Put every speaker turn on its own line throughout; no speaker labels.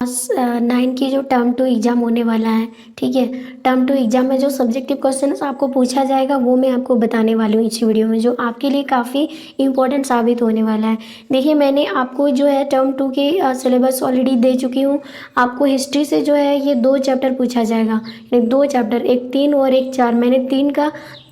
9 की जो term 2 exam होने वाला है, ठीक है। टर्म 2 एग्ज़ाम में जो सब्जेक्टिव क्वेश्चन आपको पूछा जाएगा वो मैं आपको बताने वाली हूँ इस वीडियो में, जो आपके लिए काफ़ी इंपॉर्टेंट साबित होने वाला है। देखिए, मैंने आपको जो है टर्म 2 के सिलेबस ऑलरेडी दे चुकी हूँ। आपको हिस्ट्री से जो है ये 2 चैप्टर पूछा जाएगा, 2 चैप्टर, एक 3 और एक 4। मैंने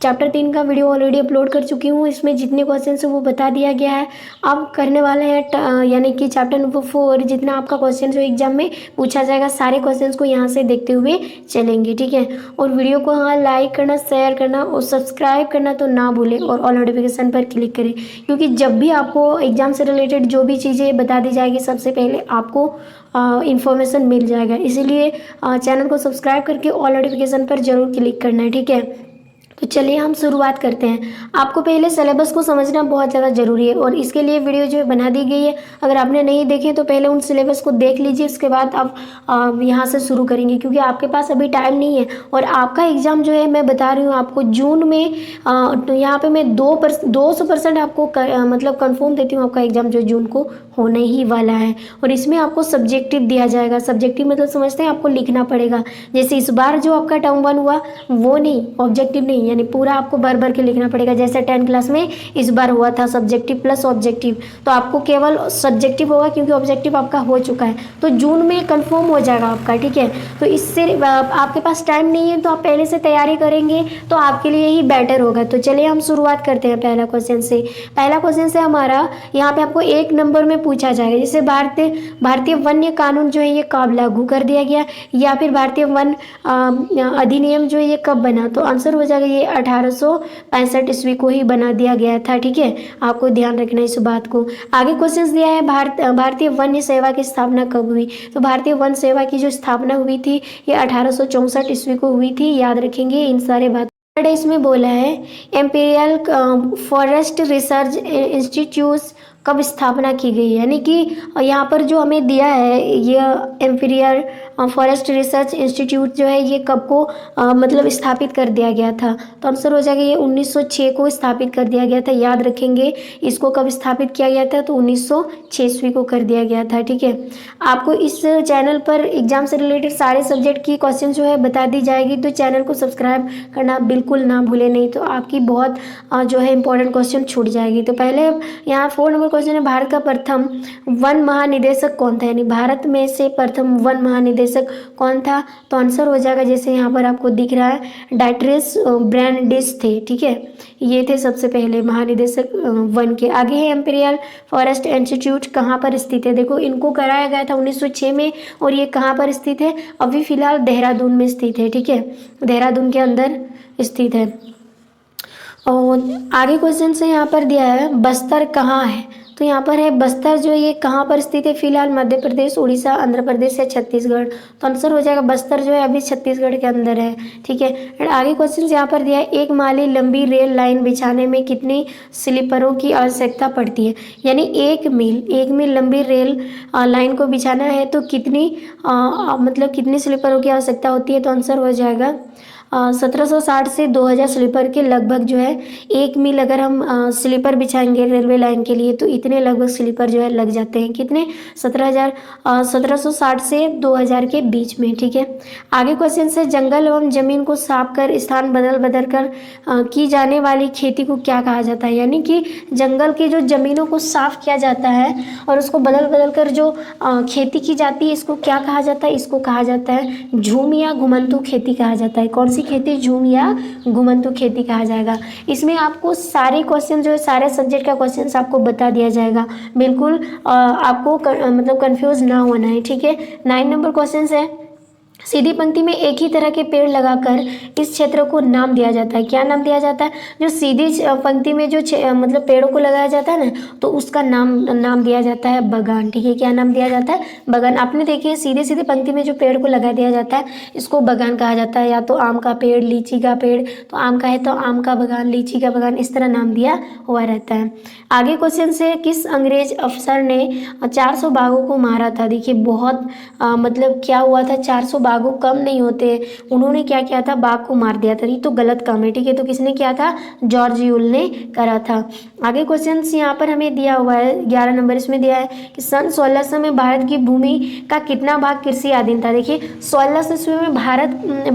चैप्टर 3 का वीडियो ऑलरेडी अपलोड कर चुकी हूँ। इसमें जितने क्वेश्चन है वो बता दिया गया है। अब करने वाले हैं यानी कि चैप्टर नंबर 4, जितना आपका क्वेश्चन जो एग्जाम में पूछा जाएगा सारे क्वेश्चंस को यहाँ से देखते हुए चलेंगे, ठीक है। और वीडियो को हाँ लाइक करना, शेयर करना और सब्सक्राइब करना तो ना भूलें, और ऑल नोटिफिकेशन पर क्लिक करें, क्योंकि जब भी आपको एग्जाम से रिलेटेड जो भी चीज़ें बता दी जाएगी सबसे पहले आपको इन्फॉर्मेशन मिल जाएगा। इसीलिए चैनल को सब्सक्राइब करके ऑल नोटिफिकेशन पर जरूर क्लिक करना है, ठीक है। तो चलिए हम शुरुआत करते हैं। आपको पहले सिलेबस को समझना बहुत ज़्यादा ज़रूरी है, और इसके लिए वीडियो जो है बना दी गई है। अगर आपने नहीं देखे तो पहले उन सिलेबस को देख लीजिए, उसके बाद आप यहाँ से शुरू करेंगे, क्योंकि आपके पास अभी टाइम नहीं है। और आपका एग्ज़ाम जो है मैं बता रही हूँ आपको जून में, तो यहाँ पे मैं 200% आपको मतलब कन्फर्म देती हूँ, आपका एग्ज़ाम जो जून को होने ही वाला है। और इसमें आपको सब्जेक्टिव दिया जाएगा। सब्जेक्टिव मतलब समझते हैं, आपको लिखना पड़ेगा। जैसे इस बार जो आपका टर्म 1 हुआ वो नहीं, ऑब्जेक्टिव नहीं, यानी पूरा आपको भर भर के लिखना पड़ेगा। जैसे 10 क्लास में इस बार हुआ था सब्जेक्टिव प्लस ऑब्जेक्टिव, तो आपको केवल सब्जेक्टिव होगा, क्योंकि ऑब्जेक्टिव आपका हो चुका है। तो जून में कंफर्म हो जाएगा आपका, ठीक है। तो इससे आपके पास टाइम नहीं है, तो आप पहले से तैयारी करेंगे तो आपके लिए ही बेटर होगा। तो चलिए हम शुरुआत करते हैं पहला क्वेश्चन से। पहला क्वेश्चन से हमारा यहाँ पे आपको 1 नंबर में पूछा जाएगा, जैसे भारतीय वन्य कानून जो है ये कब लागू कर दिया गया, या फिर भारतीय वन अधिनियम जो है ये कब बना। तो आंसर हो जाएगा ये 1865 ईस्वी को ही बना दिया गया था, ठीक है। आपको ध्यान रखना है इस बात को। आगे क्वेश्चन दिया है भारतीय वन सेवा की स्थापना कब हुई। तो भारतीय वन सेवा की जो स्थापना हुई थी ये 1864 ईस्वी को हुई थी। याद रखेंगे इन सारे बात। इसमें बोला है एम्पीरियल फॉरेस्ट रिसर्च इंस्टीट्यूट कब स्थापना की गई, यानी कि यहाँ पर जो हमें दिया है ये एम्पीरियल फॉरेस्ट रिसर्च इंस्टीट्यूट जो है ये कब को मतलब स्थापित कर दिया गया था। तो आंसर हो जाएगा ये 1906 को स्थापित कर दिया गया था। याद रखेंगे इसको कब स्थापित किया गया था, तो 1906 ईस्वी को कर दिया गया था, ठीक है। आपको इस चैनल पर एग्जाम से रिलेटेड सारे सब्जेक्ट की क्वेश्चन जो है बता दी जाएगी, तो चैनल को सब्सक्राइब करना बिल्कुल ना भूलें, नहीं तो आपकी बहुत जो है इंपॉर्टेंट क्वेश्चन छूट जाएगी। तो पहले यहाँ 4 नंबर क्वेश्चन है, भारत का प्रथम वन महानिदेशक कौन था, यानी भारत में से प्रथम वन महानिदेशक कौन था। तो आंसर हो जाएगा जैसे यहाँ पर आपको दिख रहा है डायट्रिस ब्रैंडिस थे, ठीक है। ये थे सबसे पहले महानिदेशक वन के। आगे है एम्पीरियल फॉरेस्ट इंस्टीट्यूट कहाँ पर स्थित है। देखो इनको कराया गया था 1906 में, और ये कहाँ पर स्थित है, अभी फिलहाल देहरादून में स्थित है, ठीक है। देहरादून के अंदर स्थित है। और आगे क्वेश्चन से यहाँ पर दिया है बस्तर कहाँ है। तो यहाँ पर है बस्तर जो ये कहाँ पर स्थित है, फिलहाल मध्य प्रदेश, उड़ीसा, आंध्र प्रदेश या छत्तीसगढ़। तो आंसर हो जाएगा बस्तर जो है अभी छत्तीसगढ़ के अंदर है, ठीक है। एंड आगे क्वेश्चन यहाँ पर दिया है एक माली लंबी रेल लाइन बिछाने में कितनी स्लीपरों की आवश्यकता पड़ती है, यानी 1 मील लंबी रेल लाइन को बिछाना है तो कितनी मतलब कितनी स्लीपरों की आवश्यकता होती है। तो आंसर हो जाएगा 1760 से 2000 स्लीपर के लगभग जो है 1 मील अगर हम स्लीपर बिछाएंगे रेलवे लाइन के लिए, तो इतने लगभग स्लीपर जो है लग जाते हैं। कितने, 1760 से 2000 के बीच में, ठीक है। आगे क्वेश्चन से जंगल एवं जमीन को साफ कर स्थान बदल कर की जाने वाली खेती को क्या कहा जाता है, यानी कि जंगल की जो जमीनों को साफ किया जाता है और उसको बदल कर जो खेती की जाती है, इसको क्या कहा जाता है, इसको कहा जाता है झूम या घुमंतू खेती कहा जाता है। कौन सी खेती, झूम या घुमंतू खेती कहा जाएगा। इसमें आपको सारे क्वेश्चन जो है सारे सब्जेक्ट का क्वेश्चन आपको बता दिया जाएगा, बिल्कुल आपको मतलब कंफ्यूज ना होना है, ठीक है। 9 नंबर क्वेश्चन है सीधी पंक्ति में एक ही तरह के पेड़ लगाकर इस क्षेत्र को नाम दिया जाता है। क्या नाम दिया जाता है, जो सीधी पंक्ति में जो मतलब पेड़ों को लगाया जाता है ना, तो उसका नाम दिया जाता है बगान, ठीक है। क्या नाम दिया जाता है, बगान। आपने देखिए सीधे पंक्ति में जो पेड़ को लगा दिया जाता है इसको बगान कहा जाता है। या तो आम का पेड़, लीची का पेड़, तो आम का है तो आम का बगान, लीची का बगान, इस तरह नाम दिया हुआ रहता है। आगे क्वेश्चन से किस अंग्रेज अफसर ने 400 बाघों को मारा था। देखिए बहुत मतलब क्या हुआ था, 400 बाघों कम नहीं होते, उन्होंने क्या किया था, बाघ को मार दिया था। ये तो गलत काम है, ठीक है। तो किसने किया था, जॉर्ज यूल ने करा था। आगे क्वेश्चन यहाँ पर हमें दिया हुआ है 11 नंबर, इसमें दिया है कि सन 1600 में भारत की भूमि का कितना भाग कृषि अधीन था। देखिए 1600 ईस्वी में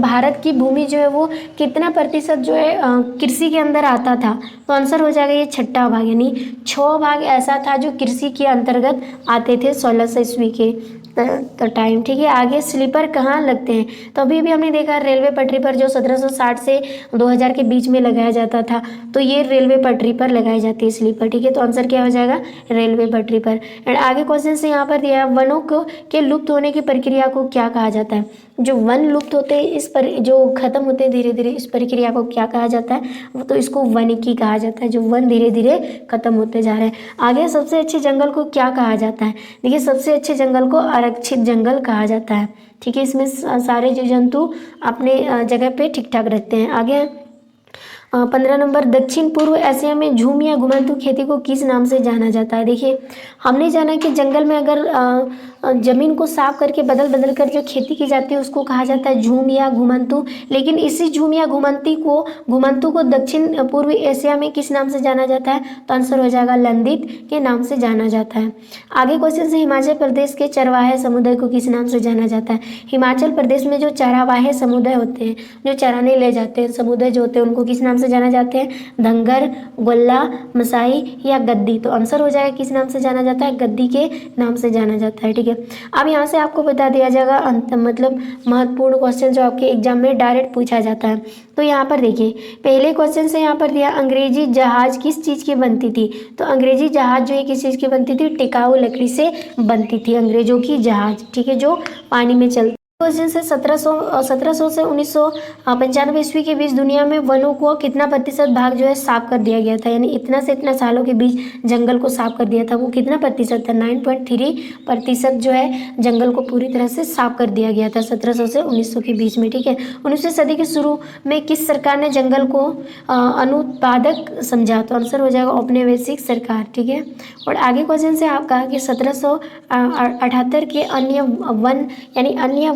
भारत की भूमि जो है वो कितना प्रतिशत जो है कृषि के अंदर आता था। तो आंसर हो जाएगा ये छठा भाग, यानी 6 भाग ऐसा था जो कृषि के अंतर्गत आते थे 1600 ईस्वी के टाइम, ठीक है। आगे स्लीपर कहाँ लगते हैं, तो अभी भी हमने देखा रेलवे पटरी पर जो 1760 से 2000 के बीच में लगाया जाता था, तो ये रेलवे पटरी पर लगाई जाती है स्लीपर, ठीक है। तो आंसर क्या हो जाएगा, रेलवे पटरी पर। एंड आगे क्वेश्चन से यहाँ पर दिया है वनों को के लुप्त होने की प्रक्रिया को क्या कहा जाता है। जो वन लुप्त होते हैं इस पर जो खत्म होते हैं धीरे धीरे, इस प्रक्रिया को क्या कहा जाता है, तो इसको वनिकी कहा जाता है। जो वन धीरे धीरे खत्म होते जा रहे हैं। आगे सबसे अच्छे जंगल को क्या कहा जाता है, देखिए सबसे अच्छे जंगल को आरक्षित जंगल कहा जाता है, ठीक है। इसमें सारे जीव जंतु अपने जगह पे ठीक ठाक रहते हैं। आगे 15 नंबर, दक्षिण पूर्व एशिया में झूम या घुमंतू खेती को किस नाम से जाना जाता है। देखिए हमने जाना कि जंगल में अगर ज़मीन को साफ करके बदल कर जो खेती की जाती है उसको कहा जाता है झूम या घुमंतू। लेकिन इसी झूम या घुमंतू को दक्षिण पूर्वी एशिया में किस नाम से जाना जाता है, तो आंसर हो जाएगा लंदित के नाम से जाना जाता है। आगे क्वेश्चन से हिमाचल प्रदेश के चरवाहे समुदाय को किस नाम से जाना जाता है। हिमाचल प्रदेश में जो चरवाहे समुदाय होते हैं, जो चराने ले जाते हैं समुदाय जो होते हैं, उनको किस नाम से जाना जाते हैं, धंगर, गोल्ला, मसाई या गद्दी। तो आंसर हो जाएगा किस नाम से जाना जाता है, गद्दी के नाम से जाना जाता है, ठीक है। अब यहाँ से आपको बता दिया जाएगा मतलब महत्वपूर्ण क्वेश्चन जो आपके एग्जाम में डायरेक्ट पूछा जाता है। तो यहाँ पर देखिए पहले क्वेश्चन से यहाँ पर दिया अंग्रेजी जहाज किस चीज़ की बनती थी। तो अंग्रेजी जहाज जो है किस चीज़ की बनती थी, टिकाऊ लकड़ी से बनती थी अंग्रेजों की जहाज, ठीक है, जो पानी में चलती। क्वेश्चन से 1700 से 1995 ईस्वी के बीच दुनिया में वनों को कितना प्रतिशत भाग जो है साफ कर दिया गया था, यानी इतना से इतना सालों के बीच जंगल को साफ कर दिया था, वो कितना प्रतिशत था, 9.3% जो है जंगल को पूरी तरह से साफ कर दिया गया था 1700 से 1900 के बीच में, ठीक है। 19वीं सदी के शुरू में किस सरकार ने जंगल को अनुत्पादक समझा, तो आंसर हो जाएगा औपनिवेशिक सरकार, ठीक है। और आगे क्वेश्चन से आप कहा कि 1778 के अन्य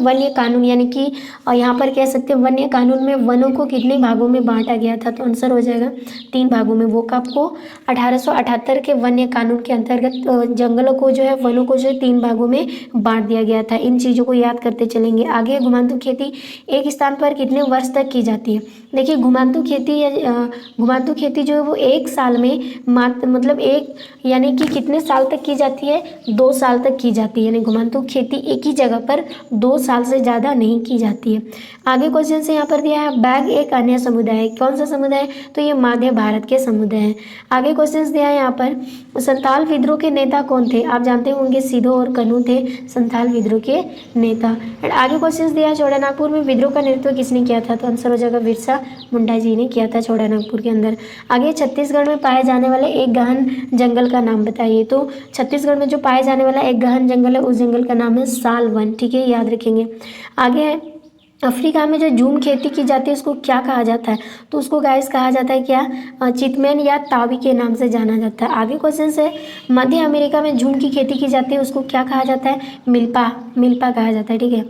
वन्य कानून, यानी कि यहाँ पर कह सकते हैं वन्य कानून में वनों को कितने भागों में बांटा गया था, तो आंसर हो जाएगा 3 भागों में। वो कब को 1878 के वन्य कानून के अंतर्गत जंगलों को जो है वनों को जो है 3 भागों में बांट दिया गया था। इन चीज़ों को याद करते चलेंगे। आगे घुमांतू खेती एक स्थान पर कितने वर्ष तक की जाती है। देखिए घुमांतू खेती जो है वो 1 साल में मतलब एक यानी कि कितने साल तक की जाती है, 2 साल तक की जाती है। यानी घुमांतू खेती एक ही जगह पर 2 साल से ज़्यादा नहीं की जाती है। आगे क्वेश्चन से यहाँ पर दिया है बैग एक अन्य समुदाय है, कौन सा समुदाय है, तो ये मध्य भारत के समुदाय हैं। आगे क्वेश्चन दिया है यहाँ पर संथाल विद्रोह के नेता कौन थे, आप जानते होंगे सिधो और कन्हू थे संथाल विद्रोह के नेता। और आगे क्वेश्चन दिया है छोटानागपुर में विद्रोह का नेतृत्व किसने किया था, तो आंसर हो जाएगा बिरसा मुंडा जी ने किया था छोटानागपुर के अंदर। आगे छत्तीसगढ़ में पाए जाने वाले एक गहन जंगल का नाम बताइए। तो छत्तीसगढ़ में जो पाए जाने वाला एक गहन जंगल है उस जंगल का नाम है साल वन, ठीक है, याद रखेंगे। आगे है अफ्रीका में जो झूम खेती की जाती है उसको क्या कहा जाता है, तो उसको गाइस कहा जाता है क्या, चितमैन या तावी के नाम से जाना जाता है। आगे क्वेश्चन से मध्य अमेरिका में झूम की खेती की जाती है उसको क्या कहा जाता है, मिल्पा कहा जाता है, ठीक है।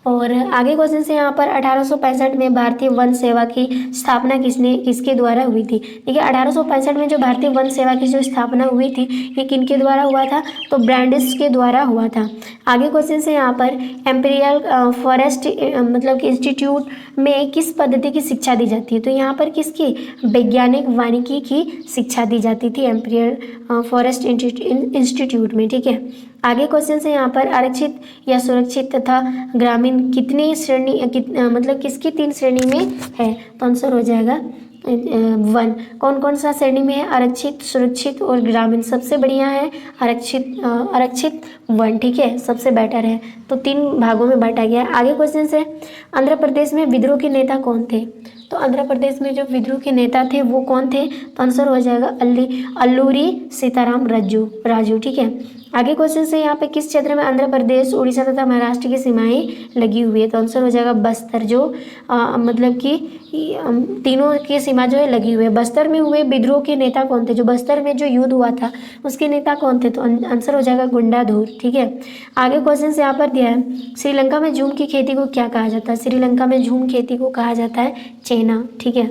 और आगे क्वेश्चन से यहाँ पर 1865 में भारतीय वन सेवा की स्थापना किसके द्वारा हुई थी। देखिए 1865 में जो भारतीय वन सेवा की जो स्थापना हुई थी ये किनके द्वारा हुआ था, तो ब्रांडिस के द्वारा हुआ था। आगे क्वेश्चन से यहाँ पर एम्पीरियल फॉरेस्ट मतलब इंस्टीट्यूट में किस पद्धति की शिक्षा दी जाती है, तो यहाँ पर किसकी, वैज्ञानिक वानिकी की शिक्षा दी जाती थी एम्पीरियल फॉरेस्ट इंस्टीट्यूट में, ठीक है। आगे क्वेश्चन से यहाँ पर आरक्षित या सुरक्षित तथा ग्रामीण कितनी श्रेणी मतलब किसकी 3 श्रेणी में है, तो आंसर हो जाएगा 1। कौन कौन सा श्रेणी में है, आरक्षित, सुरक्षित और ग्रामीण। सबसे बढ़िया है आरक्षित 1, ठीक है, सबसे बेटर है। तो 3 भागों में बांटा गया है। आगे क्वेश्चन से आंध्र प्रदेश में विद्रोह के नेता कौन थे, तो आंध्र प्रदेश में जो विद्रोह के नेता थे वो कौन थे, तो आंसर हो जाएगा अल्लूरी सीताराम राजू, ठीक है। आगे क्वेश्चन से यहाँ पे किस क्षेत्र में आंध्र प्रदेश, उड़ीसा तथा महाराष्ट्र की सीमाएं लगी हुई है? तो आंसर हो जाएगा बस्तर, जो मतलब कि तीनों की सीमा जो है लगी हुई है। बस्तर में हुए विद्रोह के नेता कौन थे? जो बस्तर में जो युद्ध हुआ था उसके नेता कौन थे? तो आंसर हो जाएगा गुंडाधुर। ठीक है, आगे क्वेश्चन से यहाँ पर दिया है श्रीलंका में झूम की खेती को क्या कहा जाता है? श्रीलंका में झूम खेती को कहा जाता है चेना। ठीक है,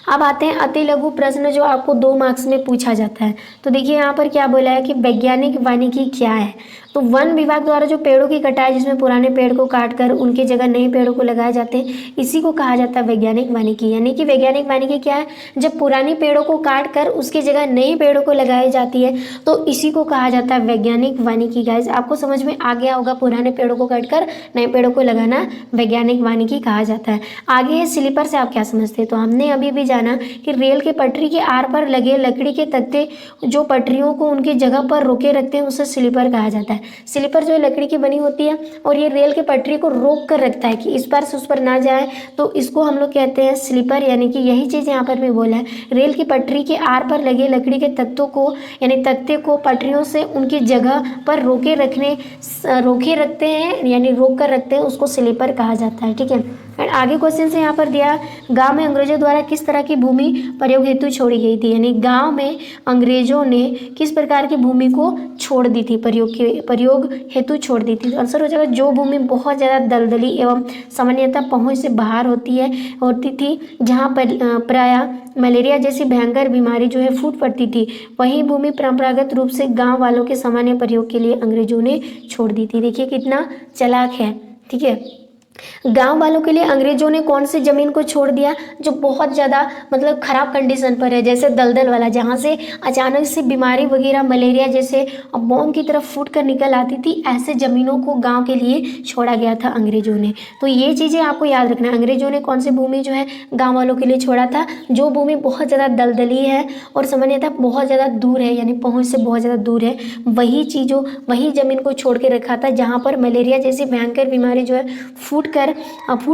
अब आते हैं अति लघु प्रश्न जो आपको 2 मार्क्स में पूछा जाता है। तो देखिए यहाँ पर क्या बोला है कि वैज्ञानिक वानिकी क्या है? तो वन विभाग द्वारा जो पेड़ों की कटाई, जिसमें पुराने पेड़ को काटकर उनकी जगह नए पेड़ों को लगाए जाते हैं, इसी को कहा जाता है वैज्ञानिक वानिकी। यानी कि वैज्ञानिक वानिकी क्या है? जब पुरानी पेड़ों को काटकर उसकी जगह नए पेड़ों को लगाई जाती है तो इसी को कहा जाता है वैज्ञानिक वानिकी। गाइस आपको समझ में आ गया होगा, पुराने पेड़ों को काटकर नए पेड़ों को लगाना वैज्ञानिक वानिकी कहा जाता है। आगे है स्लीपर से आप क्या समझते हैं? तो हमने अभी भी जाना कि रेल के पटरी के आर पर लगे लकड़ी के तख्ते जो पटरियों को उनकी जगह पर रोके रखते हैं उसे स्लीपर कहा जाता है। स्लीपर जो है लकड़ी की बनी होती है और ये रेल के पटरी को रोक कर रखता है कि इस पार से उस पर ना जाए, तो इसको हम लोग कहते हैं स्लीपर। यानी कि यही चीज़ यहाँ पर भी बोला है, रेल की पटरी के आर पर लगे लकड़ी के तख्तों को यानी तख्ते को पटरियों से उनकी जगह पर रोके रखते हैं यानी रोक कर रखते हैं, उसको स्लीपर कहा जाता है। ठीक है, एंड आगे क्वेश्चन से यहाँ पर दिया गांव में अंग्रेजों द्वारा किस तरह की भूमि प्रयोग हेतु छोड़ी गई थी? यानी गांव में अंग्रेजों ने किस प्रकार की भूमि को छोड़ दी थी, प्रयोग हेतु छोड़ दी थी? तो आंसर हो जाएगा जो भूमि बहुत ज़्यादा दलदली एवं सामान्यतः पहुँच से बाहर होती थी, जहाँ पर प्रायः मलेरिया जैसी भयंकर बीमारी जो है फूट पड़ती थी, वही भूमि परंपरागत रूप से गाँव वालों के सामान्य प्रयोग के लिए अंग्रेजों ने छोड़ दी थी। देखिए कितना चालाक है। ठीक है, गांव वालों के लिए अंग्रेजों ने कौन सी जमीन को छोड़ दिया? जो बहुत ज़्यादा मतलब खराब कंडीशन पर है, जैसे दलदल वाला, जहाँ से अचानक से बीमारी वगैरह मलेरिया जैसे बॉम्ब की तरफ फूट कर निकल आती थी, ऐसे ज़मीनों को गांव के लिए छोड़ा गया था अंग्रेजों ने। तो ये चीज़ें आपको याद रखना है, अंग्रेजों ने कौन सी भूमि जो है गाँव वालों के लिए छोड़ा था? जो भूमि बहुत ज़्यादा दलदली है और सामान्यतः बहुत ज़्यादा दूर है यानी पहुँच से बहुत ज़्यादा दूर है, वही ज़मीन को छोड़ के रखा था जहाँ पर मलेरिया जैसी भयंकर बीमारी जो है फूट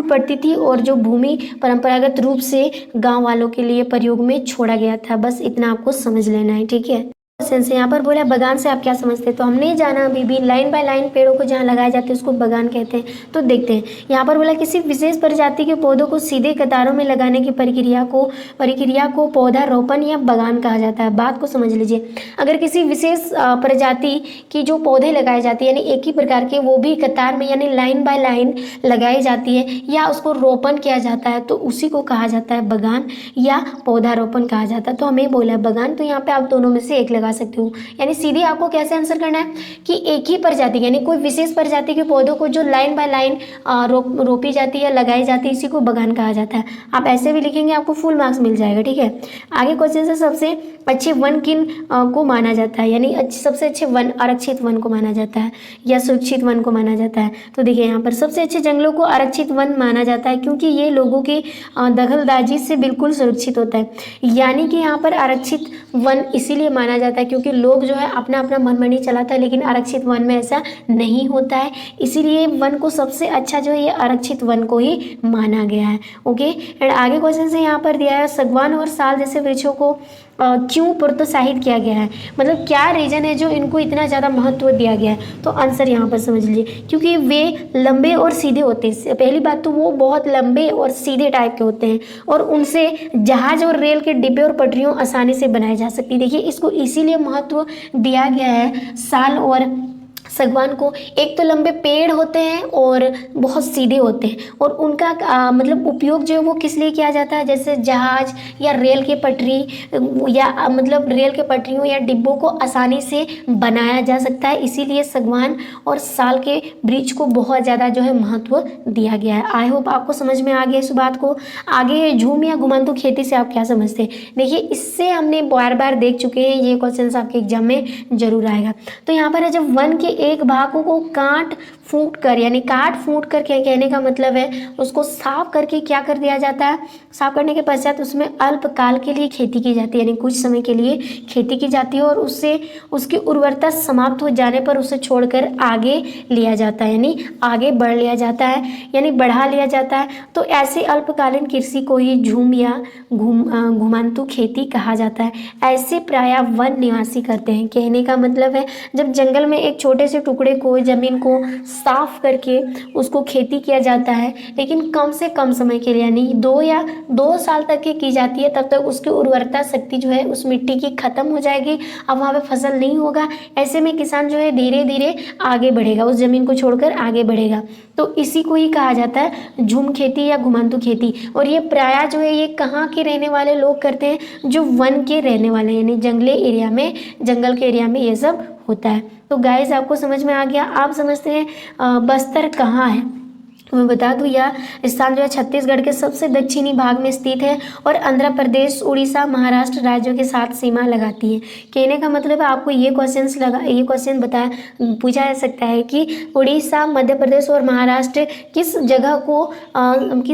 पड़ती थी और जो भूमि परंपरागत रूप से गांव वालों के लिए प्रयोग में छोड़ा गया था। बस इतना आपको समझ लेना है। ठीक है, क्वेश्चन से यहाँ पर बोला बगान से आप क्या समझते हैं? तो हमने जाना अभी भी लाइन बाय लाइन पेड़ों को जहाँ लगाए जाते हैं उसको बगान कहते हैं। तो देखते हैं यहाँ पर बोला किसी विशेष प्रजाति के पौधों को सीधे कतारों में लगाने की प्रक्रिया को पौधारोपण या बगान कहा जाता है। बात को समझ लीजिए, अगर किसी विशेष प्रजाति की जो पौधे लगाए जाते हैं यानी एक ही प्रकार के, वो भी कतार में यानी लाइन बाय लाइन लगाई जाती है या उसको रोपण किया जाता है, तो उसी को कहा जाता है बगान या पौधारोपण कहा जाता है। तो हमें बोला है बगान, तो यहाँ पे आप दोनों में से एक लगा सकते हो। यानी सीधे आपको कैसे आंसर करना है कि एक ही प्रजाति यानी कोई विशेष प्रजाति के पौधों को जो लाइन बाय लाइन रोपी जाती है या लगाई जाती है, इसी को बगान कहा जाता है। आप ऐसे भी लिखेंगे आपको फुल मार्क्स मिल जाएगा। ठीक है, आगे क्वेश्चन से सबसे अच्छे वन किन को माना जाता है? यानी सबसे अच्छे वन आरक्षित वन को माना जाता है या सुरक्षित वन को माना जाता है? तो देखिए यहाँ पर सबसे अच्छे जंगलों को आरक्षित वन माना जाता है क्योंकि ये लोगों की दखलंदाजी से बिल्कुल सुरक्षित होता है। यानी कि यहाँ पर आरक्षित वन इसीलिए माना जाता है क्योंकि लोग जो है अपना अपना मनमानी चलाता है, लेकिन आरक्षित वन में ऐसा नहीं होता है, इसीलिए वन को सबसे अच्छा जो है ये आरक्षित वन को ही माना गया है। ओके, एंड आगे क्वेश्चन से यहाँ पर दिया है सागवान और साल जैसे वृक्षों को क्यों प्रोत्साहित किया गया है? मतलब क्या रीजन है जो इनको इतना ज़्यादा महत्व दिया गया है? तो आंसर यहाँ पर समझ लीजिए, क्योंकि वे लंबे और सीधे होते हैं। पहली बात तो वो बहुत लंबे और सीधे टाइप के होते हैं और उनसे जहाज और रेल के डिब्बे और पटरियों आसानी से बनाई जा सकती है। देखिए इसको इसीलिए महत्व दिया गया है साल और सागवान को। एक तो लंबे पेड़ होते हैं और बहुत सीधे होते हैं और उनका मतलब उपयोग जो है वो किस लिए किया जाता है? जैसे जहाज या रेल के पटरी या मतलब रेल के पटरियों या डिब्बों को आसानी से बनाया जा सकता है, इसीलिए सागवान और साल के वृक्ष को बहुत ज़्यादा जो है महत्व दिया गया है। आई होप आपको समझ में आ गया इस बात को। आगे झूम या घुमांतु खेती से आप क्या समझते हैं? देखिए इससे हमने बार बार देख चुके हैं, ये क्वेश्चन आपके एग्जाम में जरूर आएगा। तो यहाँ पर है जब वन के एक भाग को काट फूट कर, यानी काट फूट कर कहने का मतलब है उसको साफ करके क्या कर दिया जाता है, साफ करने के पश्चात उसमें अल्पकाल के लिए खेती की जाती है, यानी कुछ समय के लिए खेती की जाती है और उससे उसकी उर्वरता समाप्त हो जाने पर उसे छोड़कर आगे लिया जाता है, यानी आगे बढ़ लिया जाता है, यानी बढ़ा लिया जाता है। तो ऐसे अल्पकालीन कृषि को ही झूम या घुमांतु खेती कहा जाता है। ऐसे प्रायः वन निवासी करते हैं। कहने का मतलब है जब जंगल में एक छोटे से टुकड़े को, जमीन को साफ करके उसको खेती किया जाता है, लेकिन कम से कम समय के लिए, यानी 2 साल तक की जाती है, तब तक उसकी उर्वरता शक्ति जो है उस मिट्टी की खत्म हो जाएगी, अब वहाँ पे फसल नहीं होगा। ऐसे में किसान जो है धीरे धीरे आगे बढ़ेगा, उस जमीन को छोड़कर आगे बढ़ेगा। तो इसी को ही कहा जाता है झूम खेती या घुमांतु खेती। और ये प्रायः जो है ये कहाँ के रहने वाले लोग करते हैं, जो वन के रहने वाले, यानी जंगली एरिया में, जंगल के एरिया में ये सब होता है। तो गाइस आपको समझ में आ गया। आप समझते हैं बस्तर कहाँ है। मैं बता दूं यह स्थान जो है छत्तीसगढ़ के सबसे दक्षिणी भाग में स्थित है और आंध्र प्रदेश, उड़ीसा, महाराष्ट्र राज्यों के साथ सीमा लगाती है। कहने का मतलब है आपको ये क्वेश्चन पूछा जा सकता है कि उड़ीसा, मध्य प्रदेश और महाराष्ट्र किस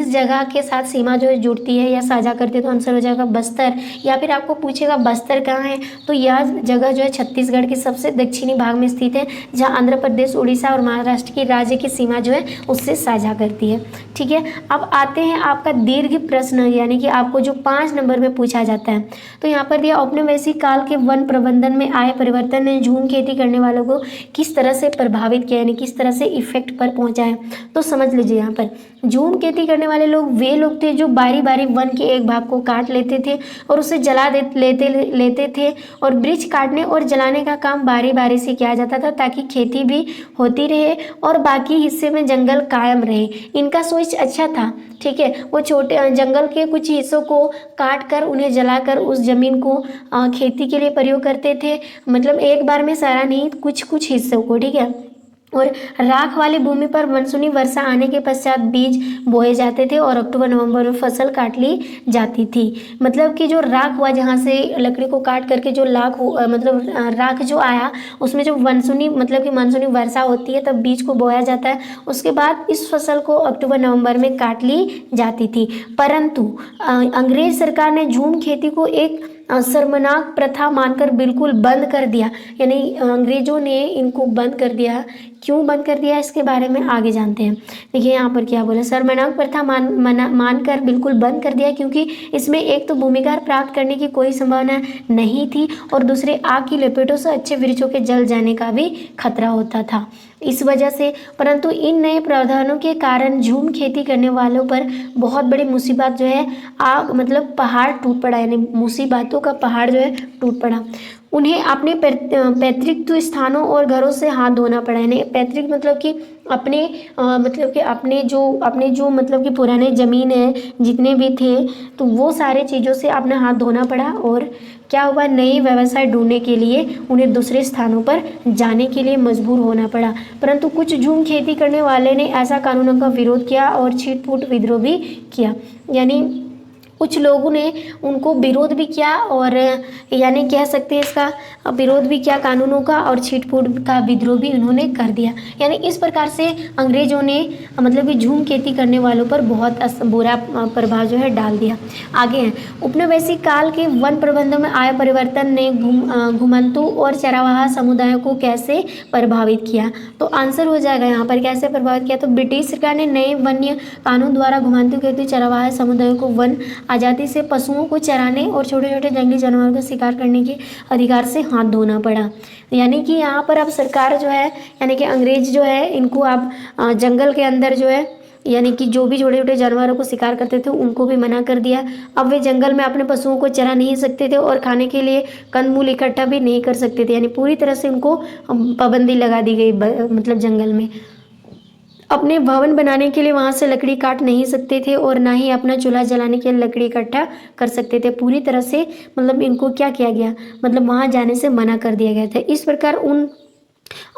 जगह के साथ सीमा जो है जुड़ती है या साझा करती है, तो आंसर हो जाएगा बस्तर। या फिर आपको पूछेगा बस्तर कहाँ है, तो यह जगह जो है छत्तीसगढ़ के सबसे दक्षिणी भाग में स्थित है, जहाँ आंध्र प्रदेश, उड़ीसा और महाराष्ट्र की राज्य की सीमा जो है उससे साझा करती है। ठीक है, अब आते हैं आपका दीर्घ प्रश्न, यानी कि आपको जो 5 नंबर में पूछा जाता है। तो यहाँ पर दिया औपनिवेशिक काल के वन प्रबंधन में आए परिवर्तन ने झूम खेती करने वालों को किस तरह से प्रभावित किया, यानी किस तरह से इफेक्ट पर पहुंचा है। तो समझ लीजिए, यहाँ पर झूम खेती करने वाले लोग वे लोग थे जो बारी बारी वन के एक भाग को काट लेते थे और उसे जला लेते थे, और वृक्ष काटने और जलाने का काम बारी बारी से किया जाता था ताकि खेती भी होती रहे और बाकी हिस्से में जंगल कायम रहे। इनका सोच अच्छा था। ठीक है, वो छोटे जंगल के कुछ हिस्सों को काट कर उन्हें जलाकर उस जमीन को खेती के लिए प्रयोग करते थे, मतलब एक बार में सारा नहीं, कुछ कुछ हिस्सों को। ठीक है, और राख वाली भूमि पर मानसूनी वर्षा आने के पश्चात बीज बोए जाते थे और अक्टूबर नवंबर में फसल काट ली जाती थी। मतलब कि जो राख हुआ, जहाँ से लकड़ी को काट करके जो राख जो आया, उसमें जो मानसूनी वर्षा होती है तब बीज को बोया जाता है। उसके बाद इस फसल को अक्टूबर नवंबर में काट ली जाती थी। परंतु अंग्रेज सरकार ने झूम खेती को एक शर्मनाक प्रथा मानकर बिल्कुल बंद कर दिया, यानी अंग्रेजों ने इनको बंद कर दिया। क्यों बंद कर दिया, इसके बारे में आगे जानते हैं। देखिए यहाँ पर क्या बोला, शर्मनाक प्रथा मानकर बिल्कुल बंद कर दिया, क्योंकि इसमें एक तो भूमिकार प्राप्त करने की कोई संभावना नहीं थी और दूसरे आग की लपेटों से अच्छे वृक्षों के जल जाने का भी खतरा होता था, इस वजह से। परंतु इन नए प्रावधानों के कारण झूम खेती करने वालों पर बहुत बड़ी मुसीबत जो है पहाड़ टूट पड़ा, यानी मुसीबतों का पहाड़ जो है टूट पड़ा। उन्हें अपने पैतृक स्थानों और घरों से हाथ धोना पड़ा, यानी पैतृक अपने जो पुराने ज़मीन है जितने भी थे, तो वो सारे चीज़ों से अपना हाथ धोना पड़ा। और क्या हुआ, नए व्यवसाय ढूंढने के लिए उन्हें दूसरे स्थानों पर जाने के लिए मजबूर होना पड़ा। परंतु कुछ झूम खेती करने वाले ने ऐसा कानूनों का विरोध किया और छीट-फूट विद्रोह भी किया, यानी कुछ लोगों ने उनको विरोध भी किया, और यानी कह सकते हैं इसका विरोध भी किया कानूनों का, और छीट-फूट का विद्रोह भी उन्होंने कर दिया। यानी इस प्रकार से अंग्रेजों ने झूम खेती करने वालों पर बहुत बुरा प्रभाव जो है डाल दिया। आगे हैं, उपनिवेशिक काल के वन प्रबंधन में आए परिवर्तन ने घुमंतु और चरावाहा समुदायों को कैसे प्रभावित किया। तो आंसर हो जाएगा यहाँ पर कैसे प्रभावित किया। तो ब्रिटिश सरकार ने नए वन्य कानून द्वारा घुमंतु खेती चरावाहा समुदायों को वन आज़ादी से पशुओं को चराने और छोटे छोटे जंगली जानवरों का शिकार करने के अधिकार से हाथ धोना पड़ा। यानी कि यहाँ पर अब सरकार जो है, यानी कि अंग्रेज जो है, इनको अब जंगल के अंदर जो है, यानी कि जो भी छोटे छोटे जानवरों को शिकार करते थे उनको भी मना कर दिया। अब वे जंगल में अपने पशुओं को चरा नहीं सकते थे और खाने के लिए कंदमूल इकट्ठा भी नहीं कर सकते थे, यानी पूरी तरह से उनको पाबंदी लगा दी गई। जंगल में अपने भवन बनाने के लिए वहाँ से लकड़ी काट नहीं सकते थे और ना ही अपना चूल्हा जलाने के लिए लकड़ी इकट्ठा कर सकते थे। पूरी तरह से इनको क्या किया गया, वहाँ जाने से मना कर दिया गया था। इस प्रकार उन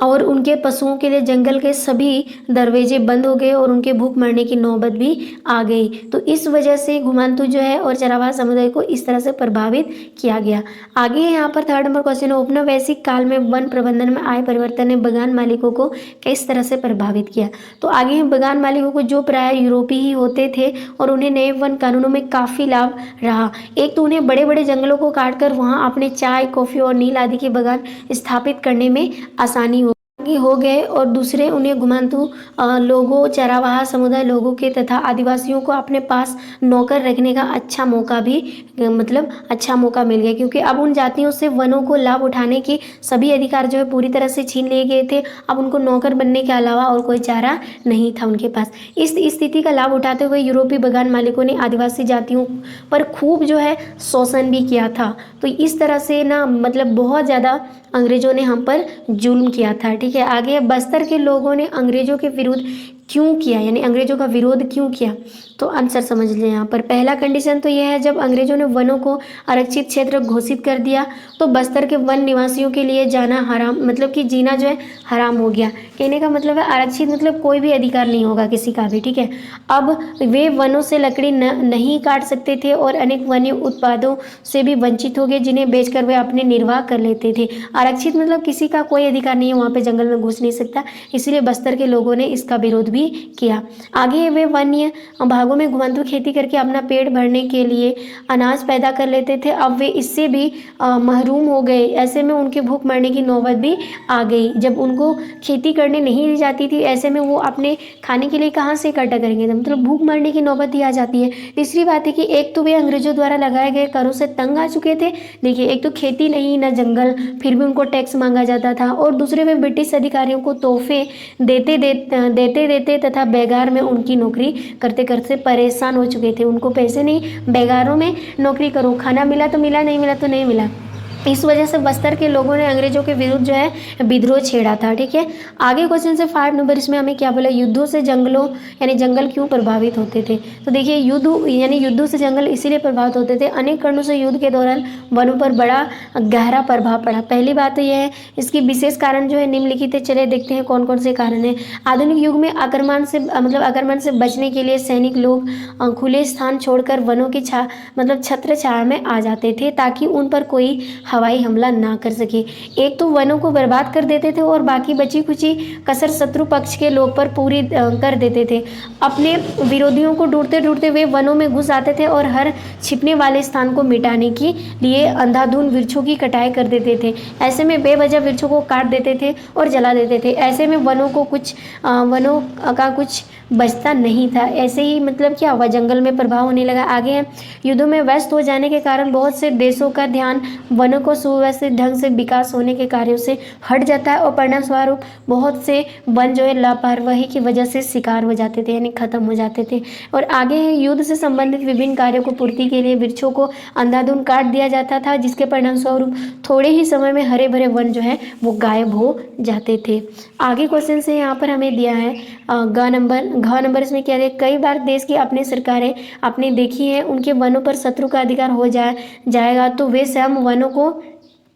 और उनके पशुओं के लिए जंगल के सभी दरवाजे बंद हो गए और उनके भूख मरने की नौबत भी आ गई। तो इस वजह से घुमांतु जो है और चरावाह समुदाय को इस तरह से प्रभावित किया गया। आगे यहाँ पर थर्ड नंबर क्वेश्चन है, औपनिवेशिक काल में वन प्रबंधन में आए परिवर्तन ने बागान मालिकों को किस तरह से प्रभावित किया। तो आगे बागान मालिकों को जो प्राय यूरोपीय ही होते थे और उन्हें नए वन कानूनों में काफ़ी लाभ रहा। एक तो उन्हें बड़े बड़े जंगलों को काटकर वहाँ अपने चाय, कॉफ़ी और नील आदि के बागान स्थापित करने में आसानी हो गए और दूसरे उन्हें घुमांतु लोगों, चरावाहा समुदाय लोगों के तथा आदिवासियों को अपने पास नौकर रखने का अच्छा मौका भी मतलब अच्छा मौका मिल गया, क्योंकि अब उन जातियों से वनों को लाभ उठाने के सभी अधिकार जो है पूरी तरह से छीन लिए गए थे। अब उनको नौकर बनने के अलावा और कोई चारा नहीं था उनके पास। इस स्थिति का लाभ उठाते हुए यूरोपीय बागान मालिकों ने आदिवासी जातियों पर खूब जो है शोषण भी किया था। तो इस तरह से ना मतलब बहुत ज़्यादा अंग्रेजों ने हम पर जुल्म किया था। ठीक है, आगे बस्तर के लोगों ने अंग्रेजों के विरुद्ध क्यों किया, यानी अंग्रेजों का विरोध क्यों किया, तो आंसर समझ लें यहाँ पर। पहला कंडीशन तो यह है, जब अंग्रेजों ने वनों को आरक्षित क्षेत्र घोषित कर दिया तो बस्तर के वन निवासियों के लिए जाना हराम, मतलब कि जीना जो है हराम हो गया। कहने का मतलब है आरक्षित मतलब कोई भी अधिकार नहीं होगा किसी का भी। ठीक है, अब वे वनों से लकड़ी नहीं काट सकते थे और अनेक वन्य उत्पादों से भी वंचित हो गए जिन्हें बेचकर वे अपने निर्वाह कर लेते थे। आरक्षित मतलब किसी का कोई अधिकार नहीं है वहाँ पे जंगल में घुस नहीं सकता, इसलिए बस्तर के लोगों ने इसका विरोध भी किया। आगे वे वन्य भागों में घुमांतु खेती करके अपना पेट भरने के लिए अनाज पैदा कर लेते थे। अब वे इससे भी महरूम हो गए। ऐसे में उनके भूख मरने की नौबत भी आ गई। जब उनको खेती करने नहीं दी जाती थी, ऐसे में वो अपने खाने के लिए कहाँ से इकट्ठा करेंगे, मतलब भूख मरने की नौबत ही आ जाती है। तीसरी बात है कि एक तो वे अंग्रेजों द्वारा लगाए गए करों से तंग आ चुके थे। देखिए, एक तो खेती नहीं ना जंगल, फिर भी उनको टैक्स मांगा जाता था, और दूसरे वे ब्रिटिश अधिकारियों को तोहफे देते तथा बेगार में उनकी नौकरी करते करते परेशान हो चुके थे। उनको पैसे नहीं, बेगारों में नौकरी करो, खाना मिला तो मिला, नहीं मिला तो नहीं मिला। इस वजह से बस्तर के लोगों ने अंग्रेजों के विरुद्ध जो है विद्रोह छेड़ा था। ठीक है, आगे क्वेश्चन से 5 नंबर, इसमें हमें क्या बोला, युद्धों से जंगलों यानी जंगल क्यों प्रभावित होते थे। तो देखिए, युद्धों से जंगल इसीलिए प्रभावित होते थे, अनेक कारणों से युद्ध के दौरान वनों पर बड़ा गहरा प्रभाव पड़ा। पहली बात तो यह है, इसकी विशेष कारण जो है निम्नलिखित है। चले देखते हैं कौन कौन से कारण है। आधुनिक युग में आक्रमण से बचने के लिए सैनिक लोग खुले स्थान छोड़कर वनों की छत्र छाया में आ जाते थे ताकि उन पर कोई हवाई हमला ना कर सके। एक तो वनों को बर्बाद कर देते थे और बाकी बची खुची कसर शत्रु पक्ष के लोग पर पूरी कर देते थे। अपने विरोधियों को ढूंढते ढूंढते वे वनों में घुस आते थे और हर छिपने वाले स्थान को मिटाने के लिए अंधाधुंध वृक्षों की कटाई कर देते थे। ऐसे में बेवजह वृक्षों को काट देते थे और जला देते थे। ऐसे में वनों का कुछ बचता नहीं था। ऐसे ही मतलब क्या हुआ, जंगल में प्रभाव होने लगा। आगे है, युद्धों में व्यस्त हो जाने के कारण बहुत से देशों का ध्यान वनों को सुव्यवस्थित ढंग से विकास होने के कार्यों से हट जाता है और परिणाम स्वरूप बहुत से वन जो है लापरवाही की वजह से शिकार हो जाते थे, यानी खत्म हो जाते थे। और आगे है, युद्ध से संबंधित विभिन्न कार्यों को पूर्ति के लिए वृक्षों को अंधाधुंध काट दिया जाता था, जिसके परिणाम स्वरूप थोड़े ही समय में हरे भरे वन जो है वो गायब हो जाते थे। आगे क्वेश्चन से यहाँ पर हमें दिया है घ नंबर, इसमें क्या है, कई बार देश की अपनी सरकारें आपने देखी है उनके वनों पर शत्रु का अधिकार हो जाएगा तो वे स्वयं वनों को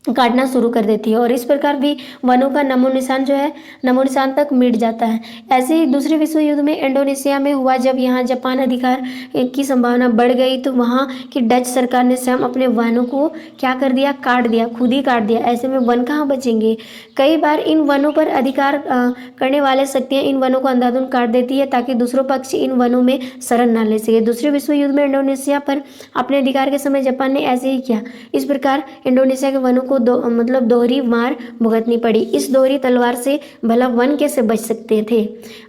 काटना शुरू कर देती है और इस प्रकार भी वनों का नमो निशान तक मिट जाता है। ऐसे ही दूसरे विश्व युद्ध में इंडोनेशिया में हुआ, जब यहाँ जापान अधिकार की संभावना बढ़ गई तो वहाँ की डच सरकार ने स्वयं अपने वनों को क्या कर दिया, काट दिया, खुद ही काट दिया। ऐसे में वन कहाँ बचेंगे। कई बार इन वनों पर अधिकार करने वाले शक्तियाँ इन वनों को अंधाधुंध काट देती है ताकि दूसरों पक्ष इन वनों में शरण न ले सके। दूसरे विश्व युद्ध में इंडोनेशिया पर अपने अधिकार के समय जापान ने ऐसे ही किया। इस प्रकार इंडोनेशिया के वनों को दोहरी मार भुगतनी पड़ी। इस दोहरी तलवार से भला वन कैसे बच सकते थे।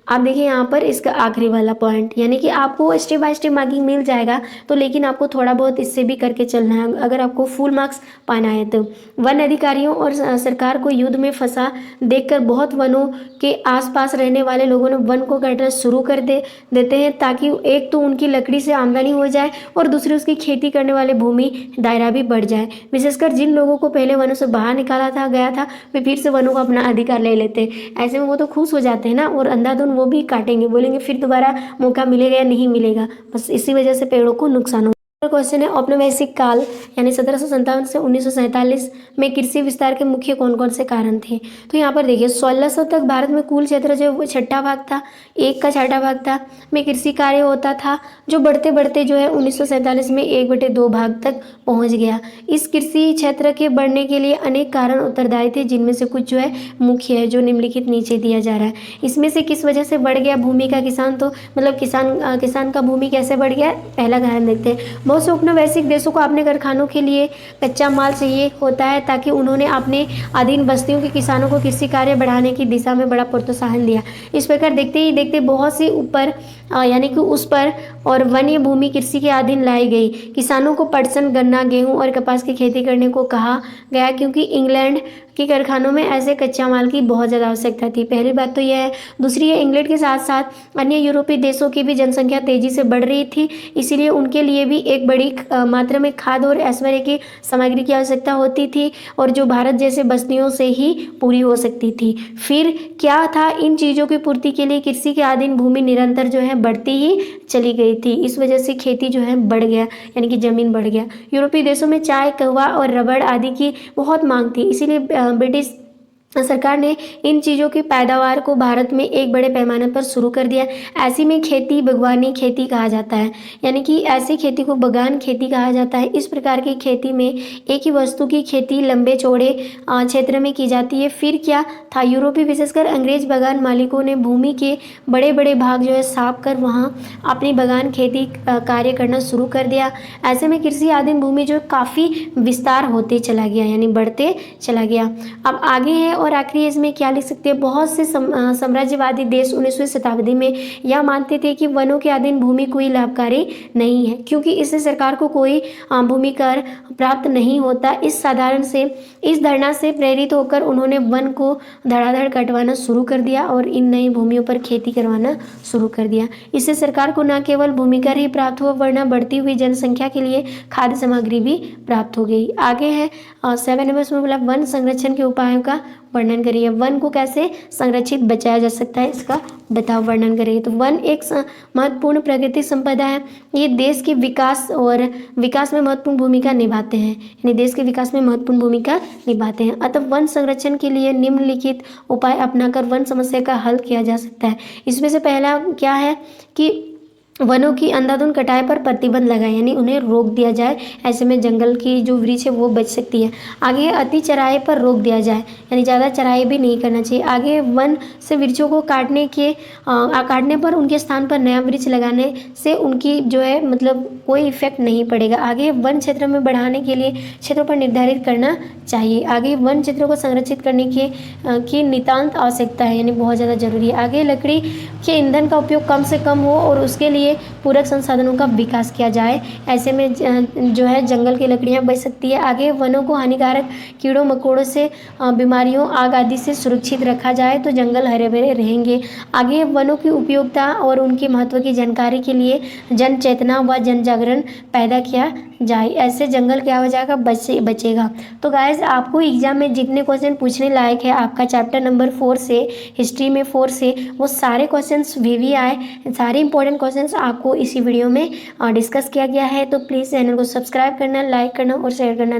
आप देखिए यहाँ पर इसका आखिरी वाला पॉइंट, यानी कि आपको स्टेप बाय स्टेप मार्किंग मिल जाएगा तो, लेकिन आपको थोड़ा बहुत इससे भी करके चलना है अगर आपको फुल मार्क्स पाना है तो। वन अधिकारियों और सरकार को युद्ध में फंसा देखकर बहुत वनों के आसपास रहने वाले लोगों ने वन को काटना शुरू कर देते हैं ताकि एक तो उनकी लकड़ी से आमदनी हो जाए और दूसरी उसकी खेती करने वाले भूमि दायरा भी बढ़ जाए। विशेषकर जिन लोगों को पहले वनों से बाहर निकाला गया था वे फिर से वनों को अपना अधिकार ले लेते हैं। ऐसे में वो तो खुश हो जाते हैं ना, और अंधाधुंध वो भी काटेंगे, बोलेंगे फिर दोबारा मौका मिलेगा या नहीं मिलेगा, बस इसी वजह से पेड़ों को नुकसान हो। क्वेश्चन है, औपनिवेशिक काल यानी 1757 से 1947 में कृषि विस्तार के मुख्य कौन कौन से कारण थे। तो यहाँ पर देखिए 1600 तक भारत में कुल क्षेत्र जो है वो छठा भाग था, 1/6 भाग था में कृषि कार्य होता था, जो बढ़ते बढ़ते जो है 1947 में 1/2 भाग तक पहुँच गया। इस कृषि क्षेत्र के बढ़ने के लिए अनेक कारण उत्तरदायी थे, जिनमें से कुछ जो है मुख्य है, जो निम्नलिखित नीचे दिया जा रहा है। इसमें से किस वजह से बढ़ गया भूमि का किसान, तो मतलब किसान का भूमि कैसे बढ़ गया, पहला कारण देखते हैं। बहुत से उपनिवेशिक देशों को अपने कारखानों के लिए कच्चा माल चाहिए होता है, ताकि उन्होंने अपने अधीन बस्तियों के किसानों को कृषि कार्य बढ़ाने की दिशा में बड़ा प्रोत्साहन दिया। इस प्रकार देखते ही देखते बहुत सी ऊपर यानी कि उस पर और वन्य भूमि कृषि के अधीन लाई गई। किसानों को पटसन, गन्ना, गेहूं और कपास की खेती करने को कहा गया, क्योंकि इंग्लैंड के कारखानों में ऐसे कच्चा माल की बहुत ज़्यादा आवश्यकता थी। पहली बात तो यह है। दूसरी है, इंग्लैंड के साथ साथ अन्य यूरोपीय देशों की भी जनसंख्या तेजी से बढ़ रही थी, इसीलिए उनके लिए भी एक बड़ी मात्रा में खाद्य और ऐश्वर्य की सामग्री की आवश्यकता होती थी, और जो भारत जैसे बस्तियों से ही पूरी हो सकती थी। फिर क्या था, इन चीज़ों की पूर्ति के लिए कृषि के अधीन भूमि निरंतर जो है बढ़ती ही चली गई थी। इस वजह से खेती जो है बढ़ गया, यानी कि जमीन बढ़ गया। यूरोपीय देशों में चाय, कहवा और रबड़ आदि की बहुत मांग थी, इसीलिए ब्रिटिश सरकार ने इन चीज़ों की पैदावार को भारत में एक बड़े पैमाने पर शुरू कर दिया। ऐसी में खेती बागवानी खेती कहा जाता है, यानी कि ऐसी खेती को बागान खेती कहा जाता है। इस प्रकार की खेती में एक ही वस्तु की खेती लंबे चौड़े क्षेत्र में की जाती है। फिर क्या था, यूरोपीय विशेषकर अंग्रेज बागान मालिकों ने भूमि के बड़े बड़े भाग जो है साफ कर वहाँ अपनी बागान खेती कार्य करना शुरू कर दिया। ऐसे में कृषि अधीन भूमि जो काफ़ी विस्तार होते चला गया, यानी बढ़ते चला गया। अब आगे है, और आखिरी इसमें क्या लिख सकते हैं, बहुत से साम्राज्यवादी देश 19वीं शताब्दी में यह मानते थे कि वनों के अधीन भूमि कोई लाभकारी नहीं है, क्योंकि इससे सरकार को कोई भूमि कर प्राप्त नहीं होता। इस धारणा से प्रेरित होकर उन्होंने वन को धड़ाधड़ कटवाना शुरू कर दिया और इन नई भूमियों पर खेती करवाना शुरू कर दिया। इससे सरकार को न केवल भूमि कर ही प्राप्त हुआ, वरना बढ़ती हुई जनसंख्या के लिए खाद्य सामग्री भी प्राप्त हो गई। आगे है 7 नंबर में बोला, वन संरक्षण के उपायों का वर्णन करिए। वन को कैसे संरक्षित बचाया जा सकता है, इसका बताओ, वर्णन करिए। तो वन एक महत्वपूर्ण प्राकृतिक संपदा है। ये देश के विकास में महत्वपूर्ण भूमिका निभाते हैं, यानी देश के विकास में महत्वपूर्ण भूमिका निभाते हैं। अतः वन संरक्षण के लिए निम्नलिखित उपाय अपनाकर वन समस्या का हल किया जा सकता है। इसमें से पहला क्या है कि वनों की अंधाधुंध कटाई पर प्रतिबंध लगाए, यानी उन्हें रोक दिया जाए। ऐसे में जंगल की जो वृक्ष है वो बच सकती है। आगे अति चराई पर रोक दिया जाए, यानी ज़्यादा चराई भी नहीं करना चाहिए। आगे वन से वृक्षों को काटने पर उनके स्थान पर नया वृक्ष लगाने से उनकी जो है मतलब कोई इफेक्ट नहीं पड़ेगा। आगे वन क्षेत्र में बढ़ाने के लिए क्षेत्रों पर निर्धारित करना चाहिए। आगे वन क्षेत्रों को संरक्षित करने की नितांत आवश्यकता है, यानी बहुत ज़्यादा जरूरी है। आगे लकड़ी के ईंधन का उपयोग कम से कम हो और उसके लिए पूरक संसाधनों का विकास किया जाए। ऐसे में जो है जंगल की लकड़ियां बच सकती है। आगे वनों को हानिकारक कीड़ों मकोड़ों से, बीमारियों, आग आदि से सुरक्षित रखा जाए तो जंगल हरे भरे रहेंगे। आगे वनों की उपयोगिता और उनके महत्व की जानकारी के लिए जन चेतना व जन जागरण पैदा किया जाए। ऐसे जंगल क्या हो जाएगा, बचेगा। तो गाइस, आपको एग्जाम में जितने क्वेश्चन पूछने लायक है आपका चैप्टर नंबर 4 से, हिस्ट्री में 4 से, वो सारे क्वेश्चंस भी आए। सारे इंपॉर्टेंट क्वेश्चंस आपको इसी वीडियो में डिस्कस किया गया है। तो प्लीज़ चैनल को सब्सक्राइब करना, लाइक करना और शेयर करना